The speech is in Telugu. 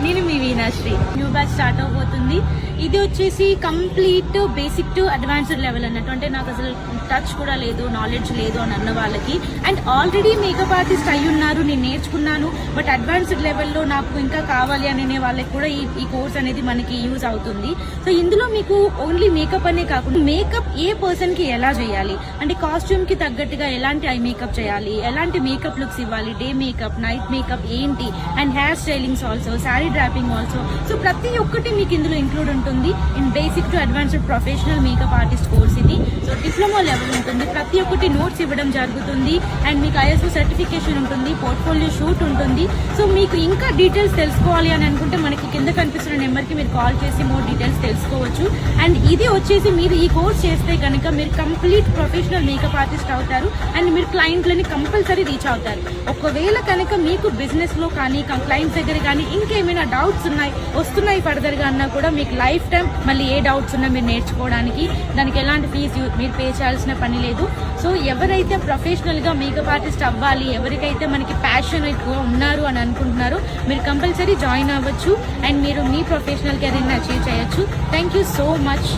నేను మీ వీణాశ్రీ. న్యూ బ్యాచ్ స్టార్ట్ అవబోతుంది. ఇది వచ్చేసి complete basic to advanced level అన్నట్టు. అంటే నాకు అసలు టచ్ కూడా లేదు, నాలెడ్జ్ లేదు అని అన్న వాళ్ళకి, అండ్ ఆల్రెడీ మేకప్ ఆర్టిస్ట్ అయి ఉన్నారు, నేను నేర్చుకున్నాను, బట్ అడ్వాన్స్డ్ లెవెల్లో నాకు ఇంకా కావాలి అనే వాళ్ళకి కూడా ఈ కోర్స్ అనేది మనకి యూజ్ అవుతుంది. సో ఇందులో మీకు ఓన్లీ మేకప్ అనే కాకుండా మేకప్ ఏ పర్సన్ కి ఎలా చేయాలి, అంటే కాస్ట్యూమ్ కి తగ్గట్టుగా ఎలాంటి ఐ మేకప్ చేయాలి, ఎలాంటి మేకప్ లుక్స్ ఇవ్వాలి, డే మేకప్, నైట్ మేకప్ ఏంటి, and hair stylings also, sari dropping also. So ప్రతి ఒక్కటి మీకు ఇందులో ఇంక్లూడ్ ఉంటుంది. In basic to advanced professional makeup artist course ఇది. సో డిప్లొమా లెవెల్ ఉంటుంది. ప్రతి ఒక్కటి నోట్స్ ఇవ్వడం జరుగుతుంది, అండ్ మీకు ISO సర్టిఫికేషన్ ఉంటుంది, పోర్ట్ఫోలియో షూట్ ఉంటుంది. సో మీకు ఇంకా డీటెయిల్స్ తెలుసుకోవాలి అని అనుకుంటే మనకి కింద కనిపిస్తున్న నెంబర్కి మీరు కాల్ చేసి మోర్ డీటెయిల్స్ తెలుసుకోవచ్చు. అండ్ ఇది వచ్చేసి మీరు ఈ కోర్స్ చేస్తే కనుక మీరు కంప్లీట్ ప్రొఫెషనల్ మేకప్ ఆర్టిస్ట్ అవుతారు, అండ్ మీరు క్లయింట్లని కంపల్సరీ రీచ్ అవుతారు. ఒకవేళ కనుక మీకు బిజినెస్ లో కానీ క్లయింట్స్ దగ్గర కానీ ఇంకేమైనా డౌట్స్ వస్తున్నాయి ఫర్దర్ గా అన్నా కూడా మీకు లైఫ్ టైం మళ్ళీ ఏ డౌట్స్ ఉన్నా మీరు నేర్చుకోవడానికి దానికి ఎలాంటి ఫీజు మీరు పే చేయాల్సిన పని లేదు. సో ఎవరైతే ప్రొఫెషనల్ గా మేకప్ ఆర్టిస్ట్ అవ్వాలి, ఎవరికైతే మనకి ప్యాషన్ ఎక్కువ ఉన్నారు అని అనుకుంటున్నారో మీరు కంపల్సరీ జాయిన్ అవ్వచ్చు, అండ్ మీరు మీ ప్రొఫెషనల్ కెరీర్ని అచీవ్ చేయొచ్చు. Thank you so much.